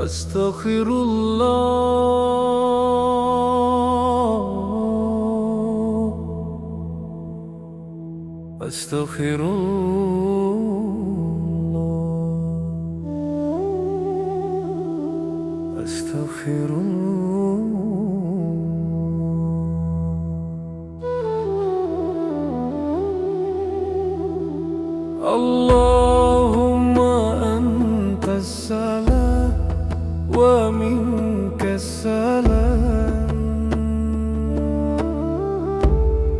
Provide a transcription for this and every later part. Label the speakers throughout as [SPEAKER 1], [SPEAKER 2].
[SPEAKER 1] أستغفر الله، أستغفر الله، أستغفر الله. اللهم أنت السلام ومنك السلام،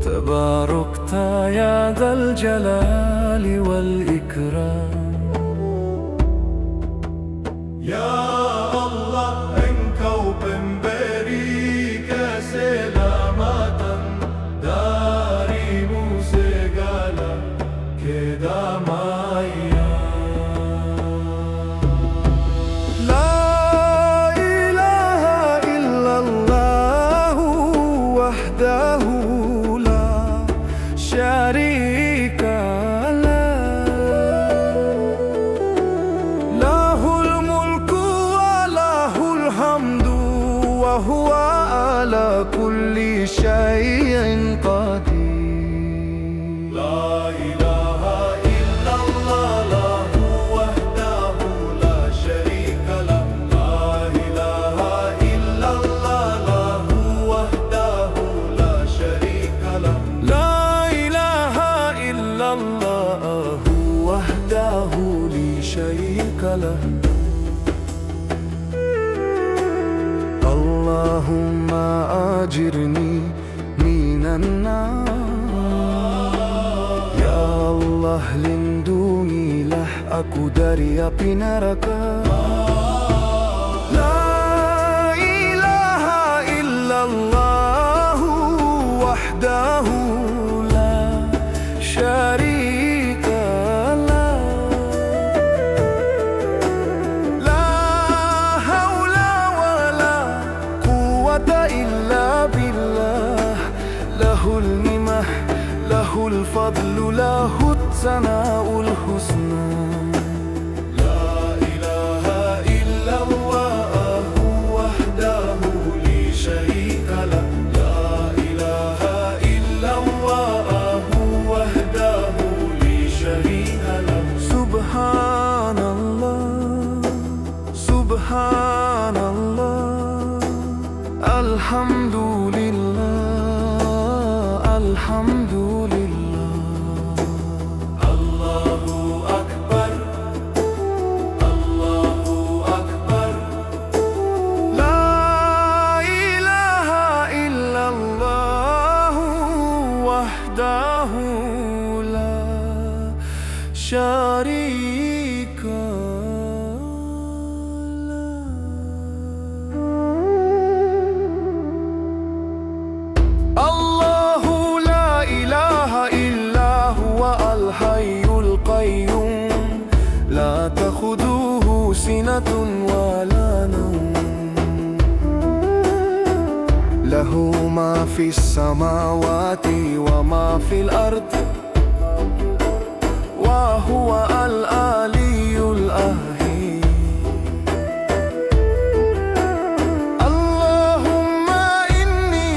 [SPEAKER 1] تباركت يا ذا الجلال والإكرام.
[SPEAKER 2] Ya Allah, Engkau pemberi keselamatan, darimu segala kedamaian.
[SPEAKER 1] شريك له، له الملك وله الحمد وهو على كل شيء قدير.
[SPEAKER 2] لا إله إلا الله، له وحده لا شريك له. لا إله إلا الله، له وحده لا شريك له.
[SPEAKER 1] الله وحده لا شريك له. اللهم أجرني من النار. Ya Allah, lindungilah aku dari api neraka. La ilaha illallah wahdahu la syarika lah. La haula wala quwwata illa billah. Lahul nimah, lahul fadlu, lahut sana'ul husna.
[SPEAKER 2] لا إله إلا الله وحده لا شريك له. لا إله إلا الله وحده لا شريك له.
[SPEAKER 1] سبحان الله، سبحان الله. الحمد لله، الحمد لله.
[SPEAKER 2] الله أكبر، الله أكبر.
[SPEAKER 1] لا إله إلا الله وحده لا شريك له. الله لا إله إلا هو الحي القيوم، لا تأخذه سنة ولا نوم، له ما في السماوات وما في الأرض، وهو العلي العظيم. اللهم إني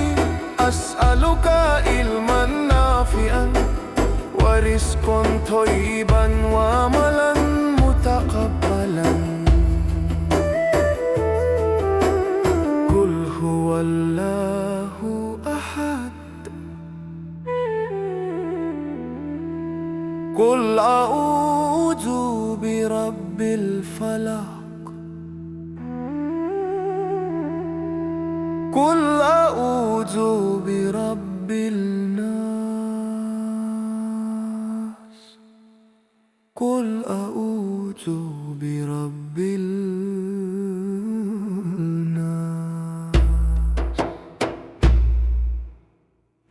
[SPEAKER 1] أسألك علما نافعا ورزقا طيبا وعملا متقبلا. قل هو الله أحد، قل أعوذ برب الفلق، قل أعوذ برب